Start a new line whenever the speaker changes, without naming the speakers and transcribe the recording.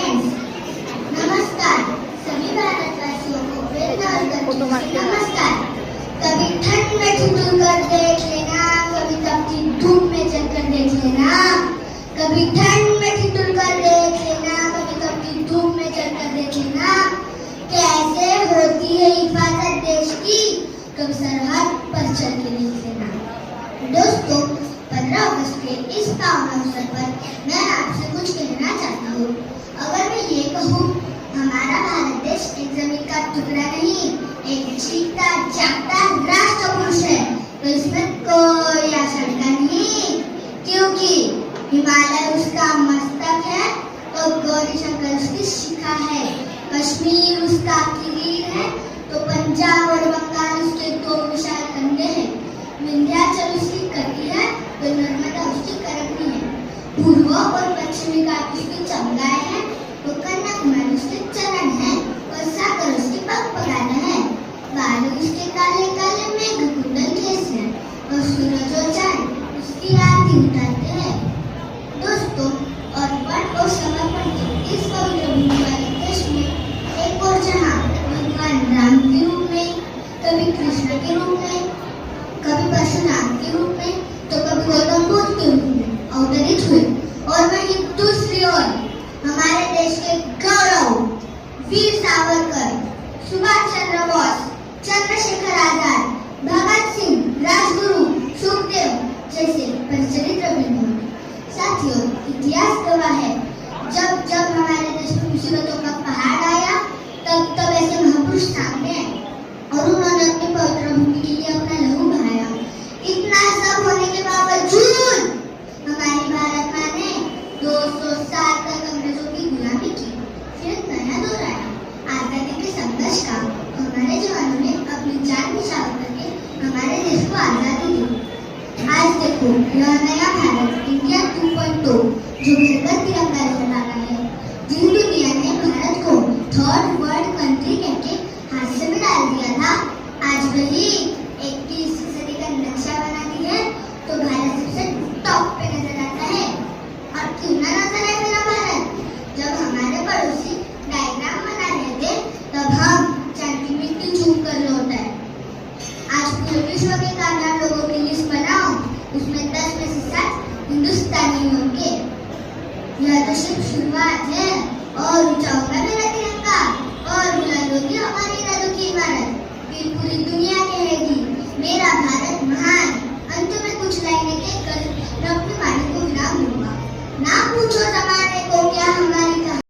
Friends, नमस्कार। सभी भारतवासियों को नमस्कार। कभी ठंड में ठिठुर कर देख लेना, कभी तपती धूप में चलकर देख लेना। कभी ठंड में ठिठुर कर देख लेना, कभी तपती धूप में चलकर देख लेना। कैसे होती है हिफाजत देश की, कभी सरहद पर चल के देख लेना। दोस्तों, 15 अगस्त के इस पावन अवसर पर मैं आपसे कुछ कहना चाहता हूँ। अगर मैं ये कहूँ, हमारा भारत देश एक जमीन का टुकड़ा नहीं, एक जीता जागता राष्ट्र पुरुष है, तो इसमें कोई आशंका नहीं, क्योंकि हिमालय उसका मस्तक है तो गौरी शंकर उसकी शिखा है, कश्मीर उसका किरीट है तो पंजाब और बंगाल उसके दो विशाल कंधे हैं, विंध्याचल उसकी कटी है तो नर्मदा उसकी करनी है, पूर्व और पश्चिमी घाट उसकी चमगाए है तो कन्याकुमारी उसके चरण है और सागर उसके पगपगाने हैं, बालू उसके काले काले मेघ कुंडल केस है और सूरज और चांद उसकी आरती उतारते हैं। दोस्तों, अर्पण और समर्पण के इस पवित्र भूमि वाले देश में एक और जहाँ भगवान राम के रूप में, कभी कृष्ण के रूप में, कभी परशुराम के रूप में तो कभी गौतम बुद्ध के रूप में अवतरित हुए, और वहीं दूसरी ओर हमारे देश के गौरव वीर सावरकर, सुभाष चंद्र बोस, चंद्रशेखर आजाद, भगत सिंह, राजगुरु, सुखदेव जैसे परिचरित्र भी हुए। साथियों, इतिहास गवाह है, जब जब हमारे देश में मुसीबतों का पहाड़ आया, तब तब ऐसे महापुरुष सामने आए और उन्होंने अपनी पवित्र भूमि के लिए अपना लहू बहाया। इतना सब होने के बावजूद हमारी भारत माँ ने 200 साल तक अंग्रेजों की गुलामी की, फिर एक नया दौर आया आजादी के संघर्ष का। हमारे जवानों ने अपनी जान न्यौछावर करके हमारे देश को आजादी दी। आज देखो, यह नया भारत इंडिया 2.0 जो घर घर तिरंगा लेकर आ रहा है, जिस दुनिया ने भारत को थर्ड वर्ल्ड कंट्री कहके हादसे में डाल दिया था, आज वही 21वीं सदी का नक्शा बना दिया है तो भारत सबसे टॉप पे नजर आता है। और क्यों ना नजर आए मेरा भारत, जब हमारे पड़ोसी डायग्राम बना रहे थे तब हम चांद की मिट्टी चूम कर लौट आए। आज पूरे विश्व के कामयाब लोगों की लिस्ट बनाओ, उसमें 10 में से 7 हिंदुस्तानी होंगे। यह तो सिर्फ शुरुआत है और ऊंचा